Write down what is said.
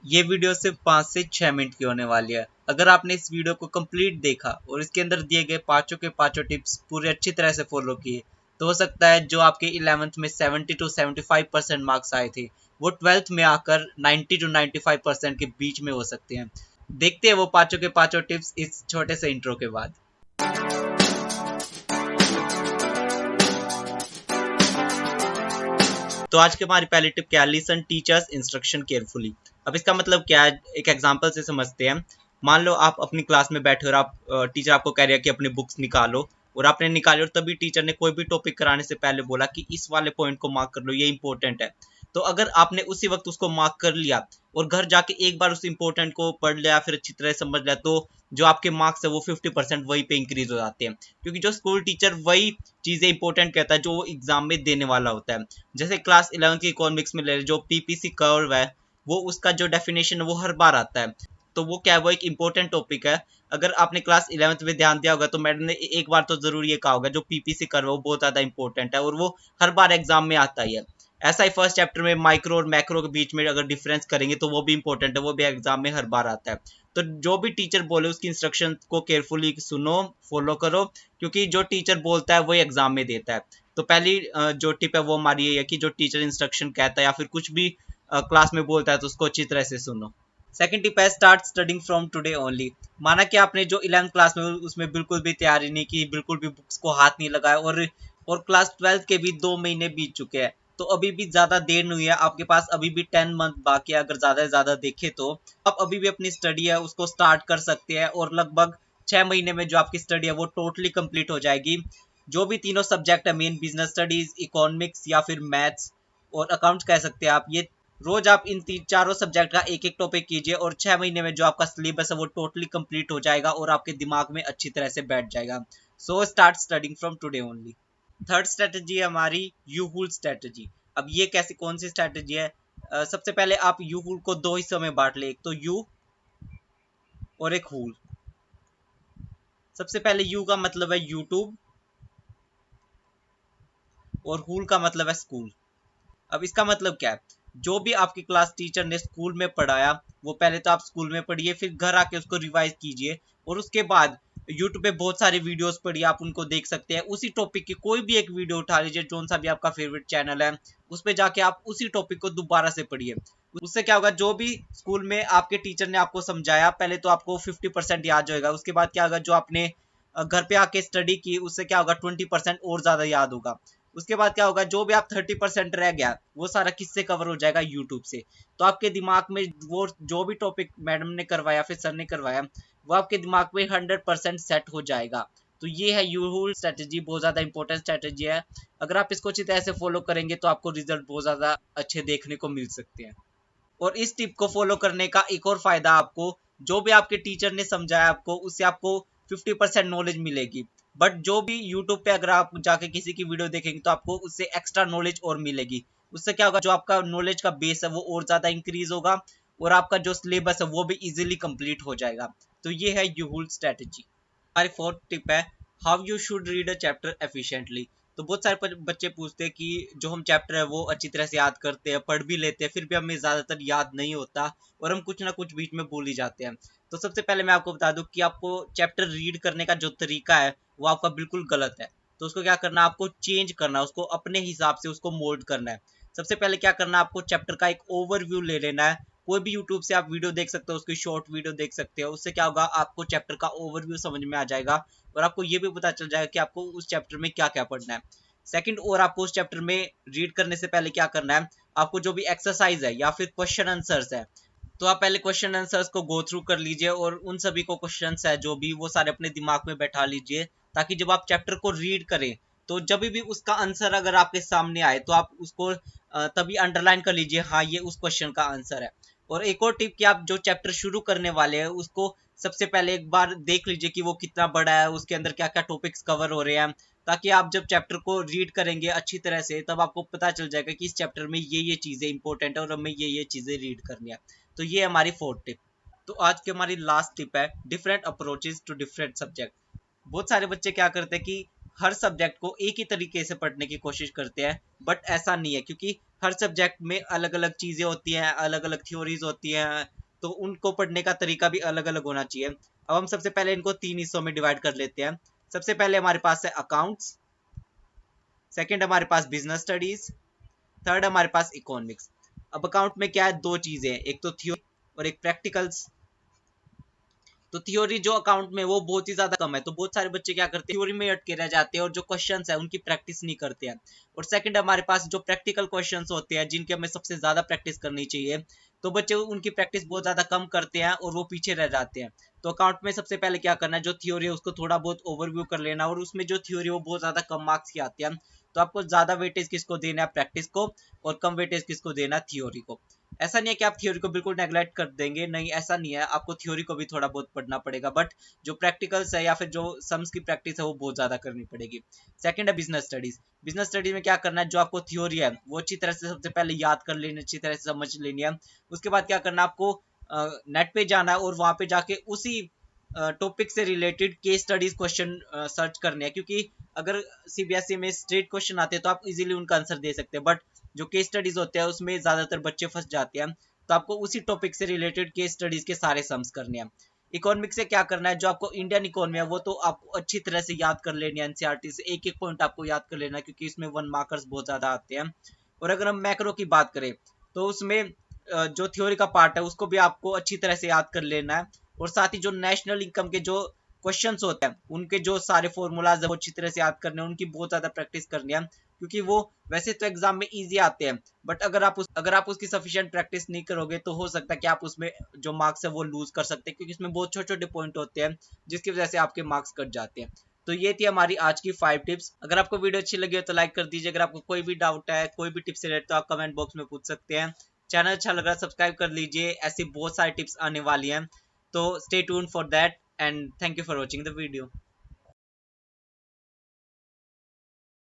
ये वीडियो सिर्फ 5 से 6 मिनट की होने वाली है। अगर आपने इस वीडियो को कंप्लीट देखा और इसके अंदर दिए गए पांचों के पांचों टिप्स पूरे अच्छी तरह से फॉलो किए तो हो सकता है जो आपके 11th में 70 to 75% मार्क्स आए थे वो 12th में आकर 90 to 95% के बीच में हो सकते हैं। देखते हैं वो पांचों के पांचों टिप्स इस छोटे से इंट्रो के बाद। तो आज की हमारी पहली टिप क्या है? Listen teachers instruction carefully. अब इसका मतलब क्या है, एक एग्जांपल से समझते हैं। मान लो आप अपनी क्लास में बैठे और आप टीचर आपको कह रही है कि अपनी बुक्स निकालो और आपने निकाली और तभी टीचर ने कोई भी टॉपिक कराने से पहले बोला कि इस वाले पॉइंट को मार्क कर लो, ये इंपॉर्टेंट है। तो अगर आपने उसी वक्त उसको मार्क कर लिया और घर जाके एक बार उस इंपॉर्टेंट को पढ़ लिया फिर अच्छी तरह समझ लिया तो जो आपके मार्क्स है वो 50% वही पे इंक्रीज हो जाते हैं, क्योंकि जो स्कूल टीचर वही चीजें इंपॉर्टेंट कहता है जो वो एग्जाम में देने वाला होता है। जैसे क्लास 11 की इकोनॉमिक्स में ले जो पीपीसी कर्व है वो उसका जो डेफिनेशन है वो हर बार आता है। तो वो क्या है, वो एक इंपॉर्टेंट टॉपिक है। अगर आपने क्लास 11th में ध्यान दिया होगा तो मैडम ने एक बार तो जरूर ये कहा होगा जो पीपीसी कर्व है वो बहुत ज्यादा इंपॉर्टेंट है और वो हर बार एग्जाम में आता ही है। ऐसा ही फर्स्ट चैप्टर में माइक्रो और मैक्रो के बीच में अगर डिफरेंस करेंगे तो वो भी इंपॉर्टेंट है, वो भी एग्जाम में हर बार आता है। तो जो भी टीचर बोले उसकी इंस्ट्रक्शन को केयरफुली सुनो, फॉलो करो, क्योंकि जो टीचर बोलता है वही एग्जाम में देता है। तो पहली जो टिप है वो हमारी ये है कि जो टीचर इंस्ट्रक्शन कहता है या फिर कुछ भी क्लास में बोलता है तो उसको अच्छी तरह से सुनो। सेकंड टिप है start studying from today only. माना कि आपने जो 11th क्लास में उसमें बिल्कुल भी तैयारी नहीं की, बिल्कुल भी बुक्स को हाथ नहीं लगाया और क्लास 12th के भी 2 महीने बीत चुके हैं, तो अभी भी ज्यादा देर नहीं हुई है, आपके पास अभी भी 10 मंथ बाकी है। अगर ज्यादा से ज्यादा देखे तो आप अभी भी अपनी स्टडी है उसको स्टार्ट कर सकते हैं और लगभग 6 महीने में जो आपकी स्टडी है वो टोटली कंप्लीट हो जाएगी। जो भी तीनों सब्जेक्ट है, मेन बिजनेस स्टडीज, इकोनॉमिक्स या फिर मैथ्स और अकाउंट्स कह सकते हैं आप, ये रोज आप इन चारों सब्जेक्ट का एक एक टॉपिक कीजिए और 6 महीने में जो आपका सिलेबस है वो टोटली कंप्लीट हो जाएगा और आपके दिमाग में अच्छी तरह से बैठ जाएगा। So start studying from today only. Third strategy है हमारी यूहुल स्ट्रेटजी। अब ये कैसी कौन सी स्ट्रेटजी है? सबसे पहले आप यूहुल को दो हिस्सों में बांट ले, एक तो यू और एक हुल। सबसे पहले यू का मतलब है यूट्यूब और हुल का मतलब है स्कूल। अब इसका मतलब क्या है? जो भी आपकी क्लास टीचर ने स्कूल में पढ़ाया वो पहले तो आप स्कूल में पढ़िए, फिर घर आके उसको रिवाइज कीजिए और उसके बाद यूट्यूब पे बहुत सारे वीडियोस पढ़िए, आप उनको देख सकते हैं। उसी टॉपिक की कोई भी एक वीडियो उठा लीजिए, जो सा भी आपका फेवरेट चैनल है उस पे जाके आप उसी टॉपिक को दोबारा से पढ़िए। उससे क्या होगा, जो भी स्कूल में आपके टीचर ने आपको समझाया पहले तो आपको 50% याद होगा, उसके बाद क्या होगा, जो आपने घर पे आके स्टडी की उससे क्या होगा 20% और ज्यादा याद होगा। उसके बाद क्या होगा, जो भी आप 30% रह गया वो सारा किससे कवर हो जाएगा, यूट्यूब से। तो आपके दिमाग में वो जो भी टॉपिक मैडम ने करवाया फिर सर ने करवाया वो आपके दिमाग में 100% सेट हो जाएगा। तो ये है यूहुल स्ट्रेटेजी, बहुत ज्यादा इंपॉर्टेंट स्ट्रेटेजी है। अगर आप इसको अच्छी तरह से फॉलो करेंगे तो आपको रिजल्ट बहुत ज्यादा अच्छे देखने को मिल सकते हैं। और इस टिप को फॉलो करने का एक और फायदा आपको, जो भी आपके टीचर ने समझाया आपको उससे आपको 50% नॉलेज मिलेगी। बट जो भी यूट्यूब पे अगर आप जाके किसी की वीडियो देखेंगे तो आपको उससे एक्स्ट्रा नॉलेज और मिलेगी। उससे क्या होगा, जो आपका नॉलेज का बेस है वो और ज्यादा इंक्रीज होगा और आपका जो सिलेबस है वो भी इजीली कंप्लीट हो जाएगा। तो ये है यूहुल स्ट्रेटेजी। हमारी फोर्थ टिप है how you should read a chapter efficiently. तो बहुत सारे बच्चे पूछते हैं कि जो हम चैप्टर है वो अच्छी तरह से याद करते हैं, पढ़ भी लेते हैं, फिर भी हमें ज्यादातर याद नहीं होता और हम कुछ ना कुछ बीच में भूल ही जाते हैं। तो सबसे पहले मैं आपको बता दूं कि आपको चैप्टर रीड करने का जो तरीका है वो आपका बिल्कुल गलत है। तो उसको क्या करना है, आपको चेंज करना है, उसको अपने हिसाब से उसको मोल्ड करना है। सबसे पहले क्या करना है, आपको चैप्टर का एक ओवरव्यू ले लेना है। कोई भी यूट्यूब से आप वीडियो देख सकते हो, उसकी शॉर्ट वीडियो देख सकते हो। उससे क्या होगा, आपको चैप्टर का ओवरव्यू समझ में आ जाएगा और आपको ये भी पता चल जाएगा कि आपको उस चैप्टर में क्या क्या पढ़ना है। सेकंड, और आपको उस चैप्टर में रीड करने से पहले क्या करना है, आपको जो भी एक्सरसाइज है या फिर क्वेश्चन आंसर्स है तो आप पहले क्वेश्चन आंसर्स को गो थ्रू कर लीजिए और उन सभी को क्वेश्चंस है जो भी वो सारे अपने दिमाग में बैठा लीजिए, ताकि जब आप चैप्टर को रीड करें तो जब भी उसका आंसर अगर आपके सामने आए तो आप उसको तभी अंडरलाइन कर लीजिए, हाँ ये उस क्वेश्चन का आंसर है। और एक और टिप कि आप जो चैप्टर शुरू करने वाले हैं उसको सबसे पहले एक बार देख लीजिए कि वो कितना बड़ा है, उसके अंदर क्या क्या टॉपिक्स कवर हो रहे हैं, ताकि आप जब चैप्टर को रीड करेंगे अच्छी तरह से तब आपको पता चल जाएगा कि इस चैप्टर में ये चीजें इंपॉर्टेंट है और हमें ये चीजें रीड करनी है। तो ये हमारी फोर्थ टिप। तो आज की हमारी लास्ट टिप है different approaches to different subject. बहुत सारे बच्चे क्या करते हैं कि हर सब्जेक्ट को एक ही तरीके से पढ़ने की कोशिश करते हैं, बट ऐसा नहीं है, क्योंकि हर सब्जेक्ट में अलग अलग चीजें होती हैं, अलग अलग थ्योरीज होती हैं, तो उनको पढ़ने का तरीका भी अलग अलग होना चाहिए। अब हम सबसे पहले इनको 3 हिस्सों में डिवाइड कर लेते हैं। सबसे पहले हमारे पास है अकाउंट्स, सेकंड हमारे पास बिजनेस स्टडीज, थर्ड हमारे पास इकोनॉमिक्स। अब अकाउंट में क्या है, दो चीजें हैं, एक तो थ्योरी और एक प्रैक्टिकल्स। तो थ्योरी जो अकाउंट में वो बहुत ही ज्यादा कम है, तो बहुत सारे बच्चे क्या करते हैं, थ्योरी में अटके रह जाते हैं और जो क्वेश्चंस है उनकी प्रैक्टिस नहीं करते हैं। और सेकंड हमारे पास जो प्रैक्टिकल क्वेश्चंस होते हैं जिनके हमें सबसे ज्यादा प्रैक्टिस करनी चाहिए, तो बच्चे उनकी प्रैक्टिस बहुत ज्यादा कम करते हैं और वो पीछे रह जाते हैं। तो अकाउंट में सबसे पहले क्या करना है, जो थ्योरी है उसको थोड़ा बहुत ओवरव्यू कर लेना, और उसमें जो थ्योरी है वो बहुत ज्यादा कम मार्क्स की आती है, तो आपको ज्यादा वेटेज किसको देना है, प्रैक्टिस को, और कम वेटेज किसको देना है, थ्योरी को। ऐसा नहीं है कि आप थ्योरी को बिल्कुल नेग्लेक्ट कर देंगे, नहीं ऐसा नहीं है, आपको थ्योरी को भी थोड़ा बहुत पढ़ना पड़ेगा, बट जो प्रैक्टिकल्स है या फिर जो सम्स की प्रैक्टिस है वो बहुत ज्यादा करनी पड़ेगी। सेकंड है बिजनेस स्टडीज। बिजनेस स्टडीज में क्या करना है, जो आपको थ्योरी है वो अच्छी तरह से सबसे पहले याद कर लेनी, अच्छी तरह से समझ लेनी है। उसके बाद क्या करना है, आपको नेट पे जाना है और वहां पे जाके उसी टॉपिक से related case studies question search करने हैं, क्योंकि अगर सीबीएसई में स्ट्रेट क्वेश्चन आते हैं तो आप इजीली उनका आंसर दे सकते हैं, बट जो केस स्टडीज होते हैं उसमें ज्यादातर बच्चे फंस जाते हैं, तो आपको उसी टॉपिक से रिलेटेड केस स्टडीज के सारे सम्स करने हैं। इकोनॉमिक्स से क्या करना है, जो आपको इंडियन इकोनॉमी है वो तो आपको अच्छी तरह से याद कर लेनी है, एनसीईआरटी से एक एक पॉइंट आपको याद कर लेना है, क्योंकि इसमें 1 मार्कर्स बहुत ज्यादा आते हैं। और अगर हम मैक्रो की बात करें तो उसमें जो थ्योरी का पार्ट है उसको भी आपको अच्छी तरह से याद कर लेना है, और साथ ही जो नेशनल इनकम के जो क्वेश्चंस होते हैं उनके जो सारे फॉर्मूलाज है वो अच्छी तरह से याद करने हैं, उनकी बहुत ज्यादा प्रैक्टिस करनी है, क्योंकि वो वैसे तो एग्जाम में इजी आते हैं, बट अगर आप उसकी सफिशिएंट प्रैक्टिस नहीं करोगे तो हो सकता है कि आप उसमें जो मार्क्स है वो लूज कर सकते हैं, क्योंकि इसमें बहुत छोटे छोटे पॉइंट होते हैं जिसकी वजह से आपके मार्क्स कट जाते हैं। तो ये थी हमारी आज की 5 टिप्स। अगर आपको वीडियो अच्छी लगी हो तो लाइक कर दीजिए, अगर आपको कोई भी डाउट है, कोई भी टिप्स रिलेटेड, तो आप कमेंट बॉक्स में पूछ सकते हैं। चैनल अच्छा लग रहा है सब्सक्राइब कर लीजिए, ऐसी बहुत सारी टिप्स आने वाली हैं, तो stay tune for that, and thank you for watching the video.